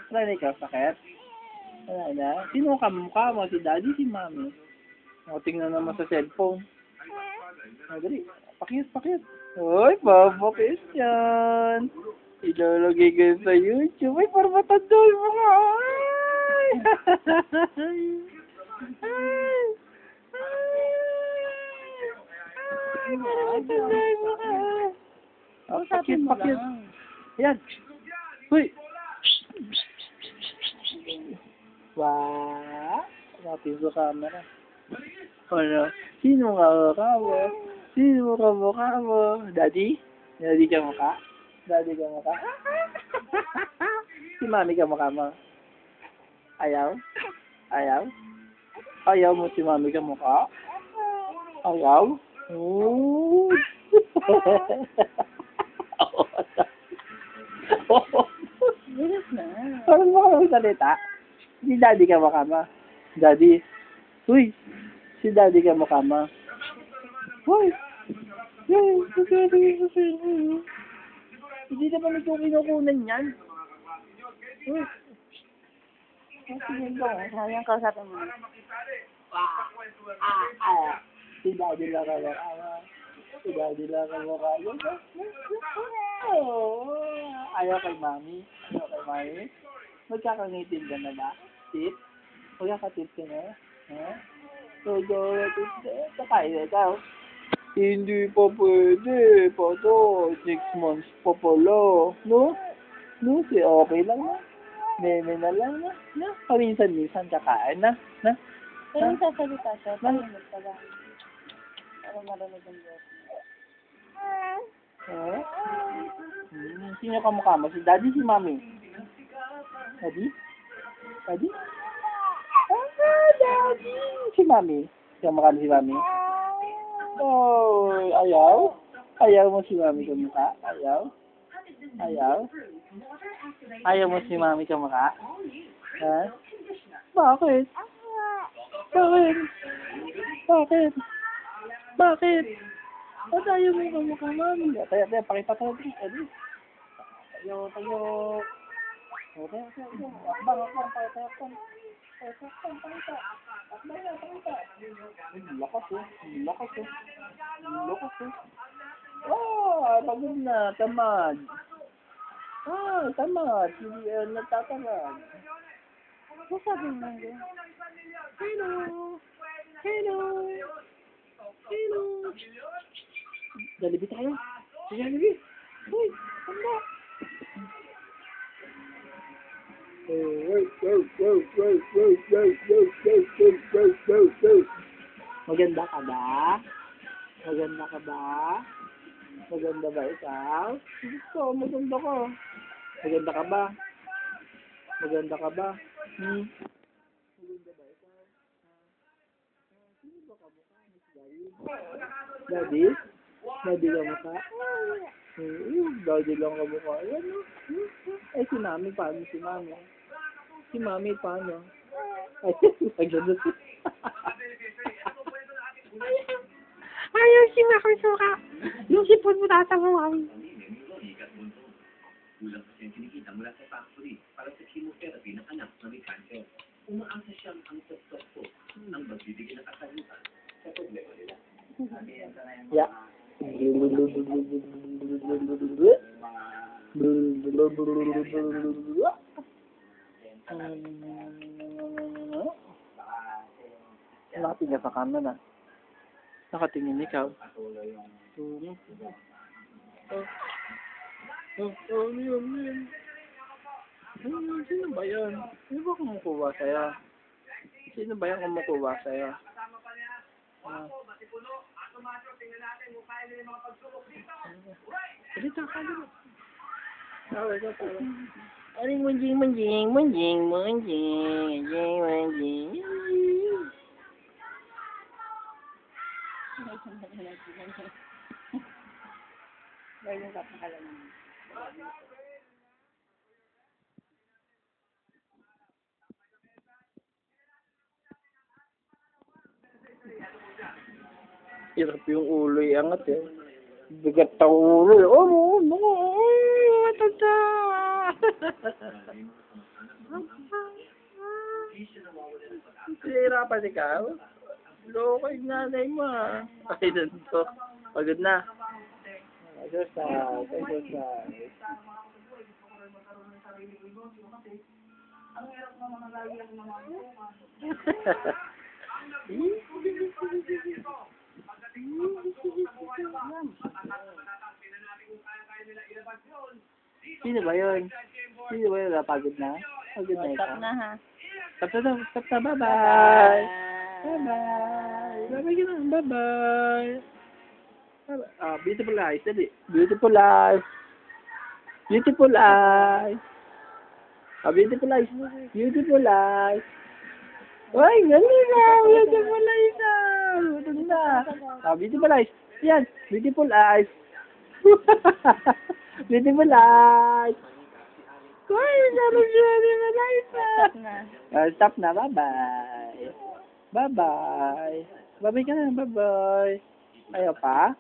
Wala na ikaw, sakit? Wala na. Sino ka mukha mo? Si daddy, si mami? O, tingnan naman sa cellphone. Dali. Pakit. Uy, papakit yan. Ilalagay ko sa YouTube. Ay, parang matanda yung mga. Ay, parang matanda yung mga. Oh, pakit. Yan. Uy. Wow. Napin sa camera. Ano? Sino ka mukha mo? Daddy? Daddy ka mukha? Si mami ka mukha mo? Ayaw? Ayaw mo si mami ka mukha? Ayaw? Oh. Bilis na. Parang mo ka magsalita? Si daddy ka mukha mo? Daddy? Uy! Si daddy ka mukha mo? Uy! Hindi naman ito kinukunan yan. Uy! Sige ko. Sayang kausapin mo. Si daddy lang ka mukha mo. Si daddy lang ka mukha mo. Ayaw kay mami? Magkakangitin ka na ba? Tip? Magkakatip ka na? Ha? Kakain ikaw? Hindi pa pwede. Pato, 6 months pa pala. No? No? Okay lang na. Meme na lang na. No? Paminsan-minsan kakain na. Na? Pero yung sasalita siya, tahimik ka lang. Para marinig ang Diyos. Sino ka mukha mo? Si daddy, si mami? Daddy? Daddy? Daddy! Si mami? Sino mukha mo si mami? Oh, ayaw? Ayaw mo si mami ka mukha? Ayaw mo si mami ka mukha? Ha? Bakit? Ba't ayaw mo ka mukha mami? Tayo, pakita tayo. Tayo. Akbang, pakita. Lakas eh. Pagod na, tamad. Tamad. Hindi nagtatamad. Ano sabi mo nga? Hello. Jollibee tayo. Jollibee. Uy, handa. Maganda ka ba? Maganda ba ikaw? Gusto, maganda ka. Maganda ka ba? Maganda ba ikaw? Sino ba ka mukha? Daddy? Daddy ka mukha? Daddy lang ka mukha. Ayan o. Ay, si mami, paano si mami? Si mami, paano? Ay, nagdadot. Ayaw si Makasuka. Yung sipon mo tatawawin. Kulang kasi ang kinikita mula sa factory para sa chemotherapy ng anak na may cancer. Umaasa siyang ang doktor ang magbibigay ng kasagutan sa problema nila. Yeah. Nakatingin sa camera. Nakatingin ikaw. Ano yun? Sino ba yan? Sino ba kumukuha sa'yo? Sino ba yan kumukuha sa'yo? Salita ka dito. Aling munjing. Gawin yung kapakalan mo. Hirap yung ulo iangat eh. Bigat ang ulo. Oh, matanda. Hirapan ikaw? Loko yung nanay mo ah. Ay, to. Pagod na. Exercise, exercise. Sino ba yun? Sino ba yun? Pagod na? Pagod na ito. Stop na ha. Stop na, stop na. Bye-bye. Bye-bye. Bye-bye ka na. Bye-bye. Beautiful eyes. Dali. Beautiful eyes. Beautiful eyes. Beautiful eyes. Beautiful eyes. Uy, galing na. Beautiful eyes na. Beautiful na. Beautiful eyes. Yan. Beautiful eyes. Beautiful eyes. Uy, galing siya. Beautiful eyes na. Stop na. Stop na. Bye-bye. Bye-bye. Bye-bye ka na. Bye-bye. Ayaw pa?